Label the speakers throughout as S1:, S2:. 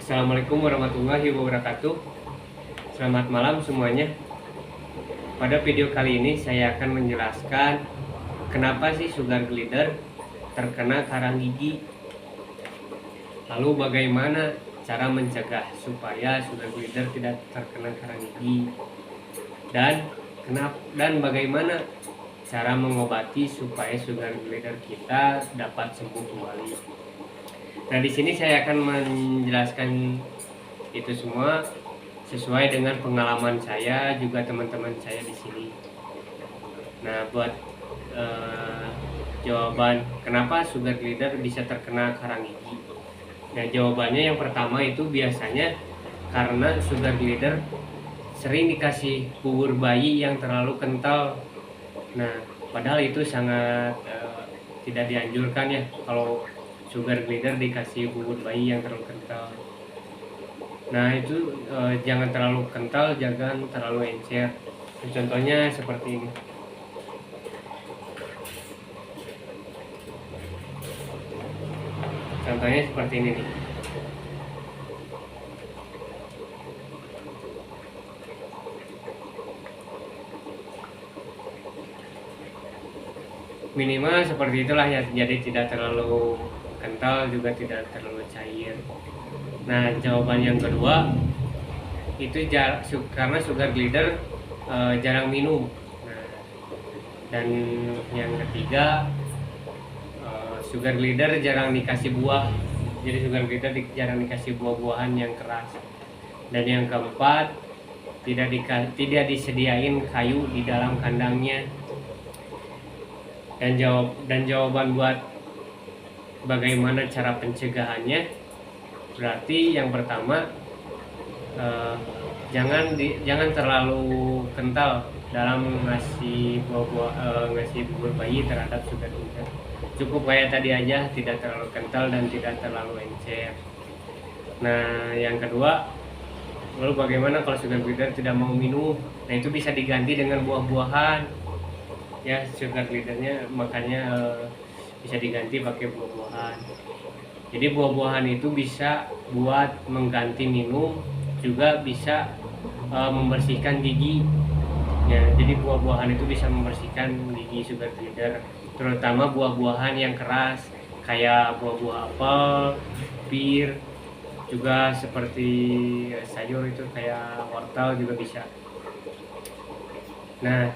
S1: Assalamualaikum warahmatullahi wabarakatuh. Selamat malam semuanya. Pada video kali ini saya akan menjelaskan kenapa sih sugar glider terkena karang gigi. Lalu bagaimana cara mencegah supaya sugar glider tidak terkena karang gigi. Dan bagaimana cara mengobati supaya sugar glider kita dapat sembuh kembali. Nah, di sini saya akan menjelaskan itu semua sesuai dengan pengalaman saya juga teman-teman saya di sini. Nah, buat jawaban kenapa sugar glider bisa terkena karang gigi. Nah, jawabannya yang pertama itu biasanya karena sugar glider sering dikasih bubur bayi yang terlalu kental. Nah, padahal itu sangat tidak dianjurkan ya kalau sugar glider dikasih bubur bayi yang terlalu kental. Nah, itu jangan terlalu kental, jangan terlalu encer. Contohnya seperti ini. Contohnya seperti ini nih. Minimal seperti itulah ya, jadi tidak terlalu kental juga tidak terlalu cair. Nah, jawaban yang kedua itu karena sugar glider jarang minum. Nah, dan yang ketiga sugar glider jarang dikasih buah. Jadi sugar glider jarang dikasih buah-buahan yang keras. Dan yang keempat tidak disediain kayu di dalam kandangnya. Dan jawaban buat bagaimana cara pencegahannya, berarti yang pertama jangan terlalu kental dalam ngasih ngasih bubur bayi terhadap sugar glider. Cukup kayak tadi aja, tidak terlalu kental dan tidak terlalu encer. Nah, yang kedua, lalu bagaimana kalau sugar glider tidak mau minum? Nah, itu bisa diganti dengan buah-buahan. Ya, sugar glidernya makanya bisa diganti pakai buah-buahan. Jadi buah-buahan itu bisa buat mengganti minum, juga bisa membersihkan gigi. Ya, jadi buah-buahan itu bisa membersihkan gigi sugar glider, terutama buah-buahan yang keras kayak buah-buah apel, pir, juga seperti sayur itu kayak wortel juga bisa. Nah,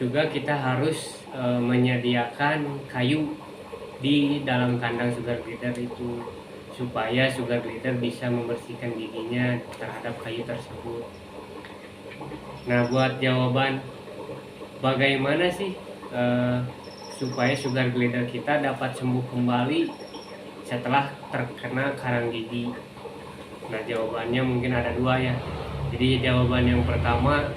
S1: juga kita harus menyediakan kayu di dalam kandang sugar glider itu supaya sugar glider bisa membersihkan giginya terhadap kayu tersebut. Nah, buat jawaban bagaimana sih supaya sugar glider kita dapat sembuh kembali setelah terkena karang gigi. Nah, jawabannya mungkin ada dua ya. Jadi jawaban yang pertama,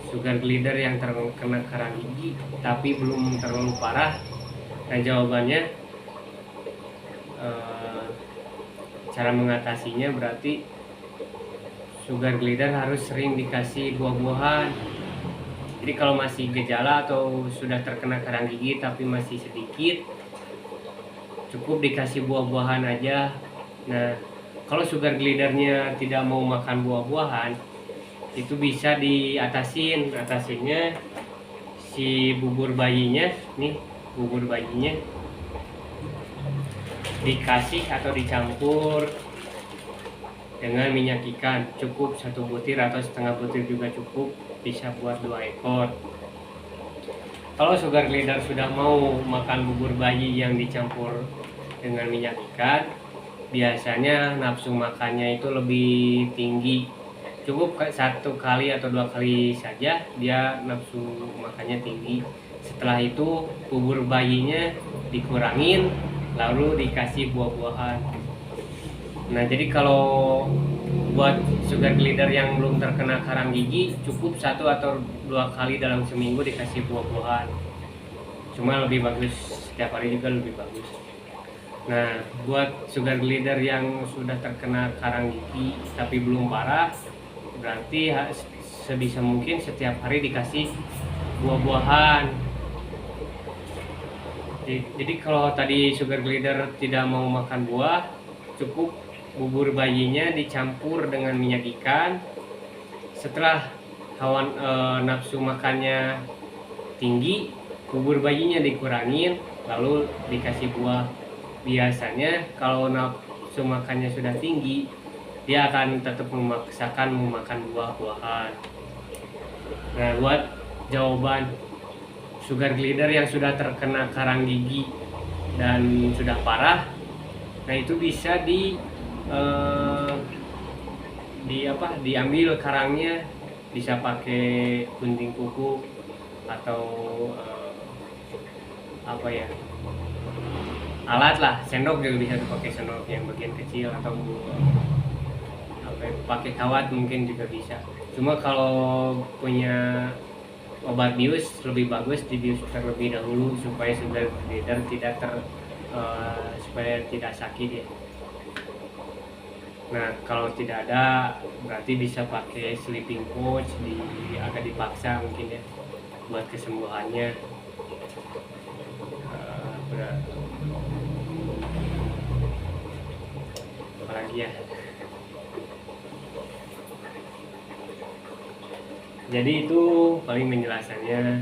S1: sugar glider yang terkena karang gigi tapi belum terlalu parah. Nah, jawabannya cara mengatasinya berarti sugar glider harus sering dikasih buah-buahan. Jadi kalau masih gejala atau sudah terkena karang gigi tapi masih sedikit, cukup dikasih buah-buahan aja. Nah, kalau sugar glidernya tidak mau makan buah-buahan, itu bisa atasinnya si bubur bayinya nih, bubur bayinya dikasih atau dicampur dengan minyak ikan. Cukup 1 butir atau setengah butir juga cukup, bisa buat 2 ekor. Kalau sugar glider sudah mau makan bubur bayi yang dicampur dengan minyak ikan, biasanya nafsu makannya itu lebih tinggi. Cukup 1 kali atau 2 kali saja dia nafsu makannya tinggi. Setelah itu bubur bayinya dikurangin, lalu dikasih buah-buahan. Nah, jadi kalau buat sugar glider yang belum terkena karang gigi, cukup 1 atau 2 kali dalam seminggu dikasih buah-buahan. Cuma lebih bagus setiap hari juga lebih bagus. Nah, buat sugar glider yang sudah terkena karang gigi tapi belum parah, berarti sebisa mungkin setiap hari dikasih buah-buahan. Jadi kalau tadi sugar glider tidak mau makan buah, cukup bubur bayinya dicampur dengan minyak ikan. Setelah nafsu makannya tinggi, bubur bayinya dikurangin, lalu dikasih buah. Biasanya kalau nafsu makannya sudah tinggi, dia akan tetap memaksakan memakan buah-buahan. Nah, buat jawaban sugar glider yang sudah terkena karang gigi dan sudah parah, nah itu bisa diambil karangnya, bisa pakai gunting kuku atau alat lah, sendok juga bisa dipakai, sendok yang bagian kecil, atau pakai kawat mungkin juga bisa. Cuma kalau punya obat bius lebih bagus dibius terlebih dahulu supaya sugar glider supaya tidak sakit ya. Nah, kalau tidak ada berarti bisa pakai sleeping pouch, agak dipaksa mungkin ya buat kesembuhannya. Apalagi ya. Jadi itu paling penjelasannya.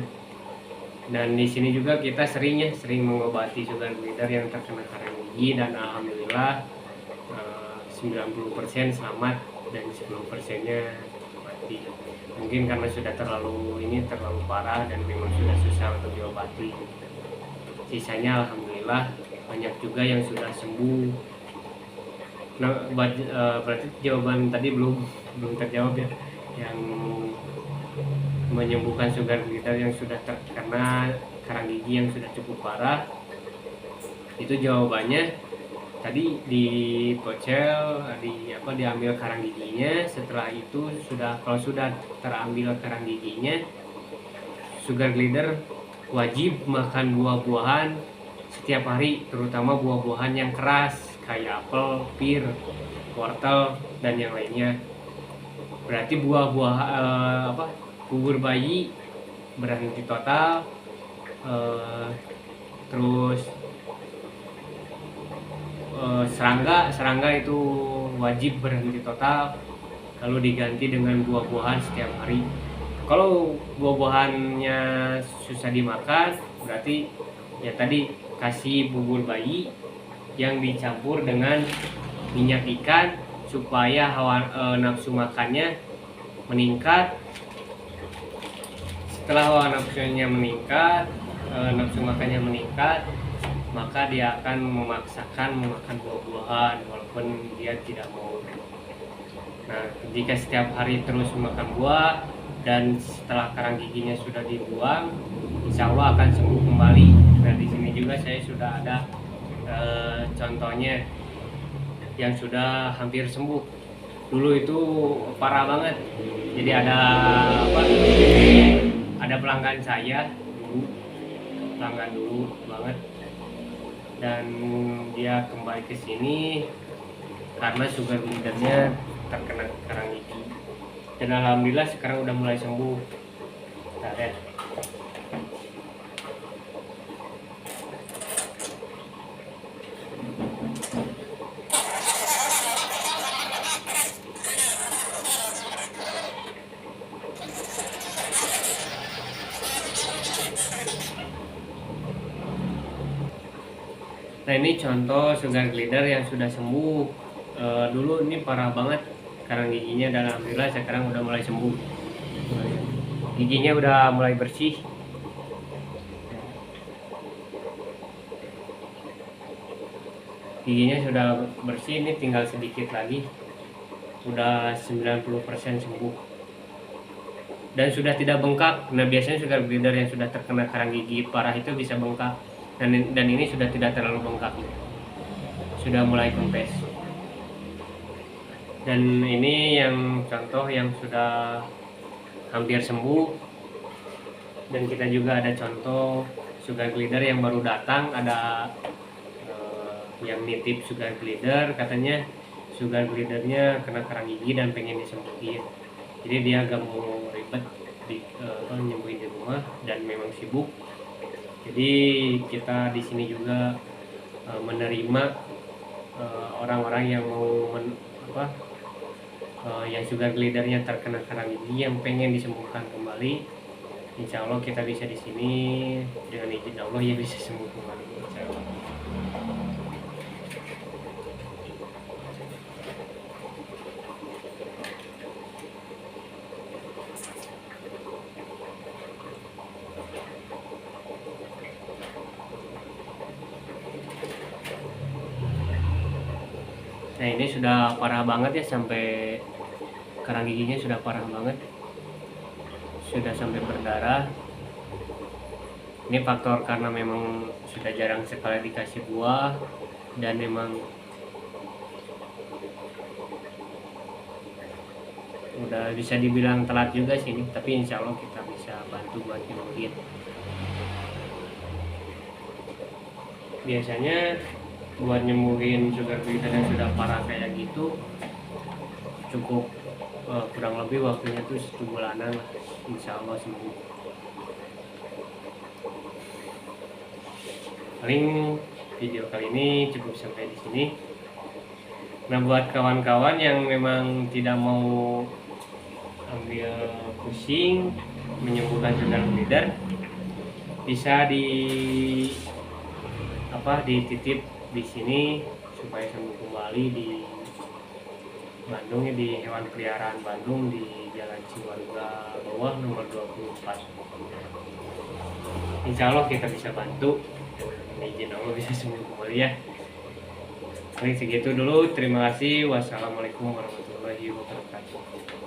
S1: Dan di sini juga kita sering mengobati sugar glider yang terkena karang gigi, dan alhamdulillah 90% selamat dan 10%-nya mati. Mungkin karena sudah terlalu parah dan memang sudah susah untuk diobati. Sisanya alhamdulillah banyak juga yang sudah sembuh. Nah, berarti jawaban tadi belum terjawab ya, yang menyembuhkan sugar glider yang sudah terkena karang gigi yang sudah cukup parah. Itu jawabannya tadi dipocel, diambil karang giginya. Setelah itu kalau sudah terambil karang giginya, sugar glider wajib makan buah-buahan setiap hari, terutama buah-buahan yang keras kayak apel, pir, wortel, dan yang lainnya. Berarti bubur bayi berhenti total, terus serangga itu wajib berhenti total, lalu diganti dengan buah-buahan setiap hari. Kalau buah-buahannya susah dimakan, berarti ya tadi kasih bubur bayi yang dicampur dengan minyak ikan supaya nafsu makannya meningkat. Setelah nafsu makannya meningkat, maka dia akan memaksakan memakan buah-buahan walaupun dia tidak mau. Nah, jika setiap hari terus memakan buah dan setelah karang giginya sudah dibuang, insya Allah akan sembuh kembali. Nah, di sini juga saya sudah ada contohnya yang sudah hampir sembuh. Dulu itu parah banget. Jadi ada pelanggan saya dulu banget, dan dia kembali ke sini karena sugar glidernya terkena karang gigi, dan alhamdulillah sekarang udah mulai sembuh. Nah, ya. Nah, ini contoh sugar glider yang sudah sembuh. Dulu ini parah banget karang giginya, dan alhamdulillah sekarang udah mulai sembuh. Giginya udah mulai bersih. Giginya sudah bersih, ini tinggal sedikit lagi. Udah 90% sembuh. Dan sudah tidak bengkak. Nah, biasanya sugar glider yang sudah terkena karang gigi parah itu bisa bengkak. Dan ini sudah tidak terlalu bengkak, sudah mulai kempes. Dan ini yang contoh yang sudah hampir sembuh. Dan kita juga ada contoh sugar glider yang baru datang. Ada yang nitip sugar glider, katanya sugar glidernya kena karang gigi dan pengen disembuhin. Jadi dia gak mau ribet nyembuhin di rumah dan memang sibuk. Jadi kita di sini juga menerima orang-orang yang mau yang sugar glidernya terkena karang gigi yang pengen disembuhkan kembali, insya Allah kita bisa di sini dengan izin Allah ya bisa sembuh kembali insya Allah. Nah ini sudah parah banget ya, sampai karang giginya sudah parah banget, sudah sampai berdarah. Ini faktor karena memang sudah jarang sekali dikasih buah dan memang udah bisa dibilang telat juga sih ini, tapi insya Allah kita bisa bantu buat nyembuhin. Biasanya buat nyembuhin sugar glider yang sudah parah kayak gitu cukup kurang lebih waktunya tuh 1 bulanan lah, insya Allah sembuh. Paling video kali ini cukup sampai di sini. Nah buat kawan-kawan yang memang tidak mau ambil pusing menyembuhkan sugar glider, bisa dititip di sini supaya sembuh kembali di Bandung ya, di hewan peliharaan Bandung di Jalan Ciwarga Bawah nomor 24. Insya Allah kita bisa bantu dan izin Allah bisa sembuh kembali ya. Paling segitu dulu, terima kasih. Wassalamualaikum warahmatullahi wabarakatuh.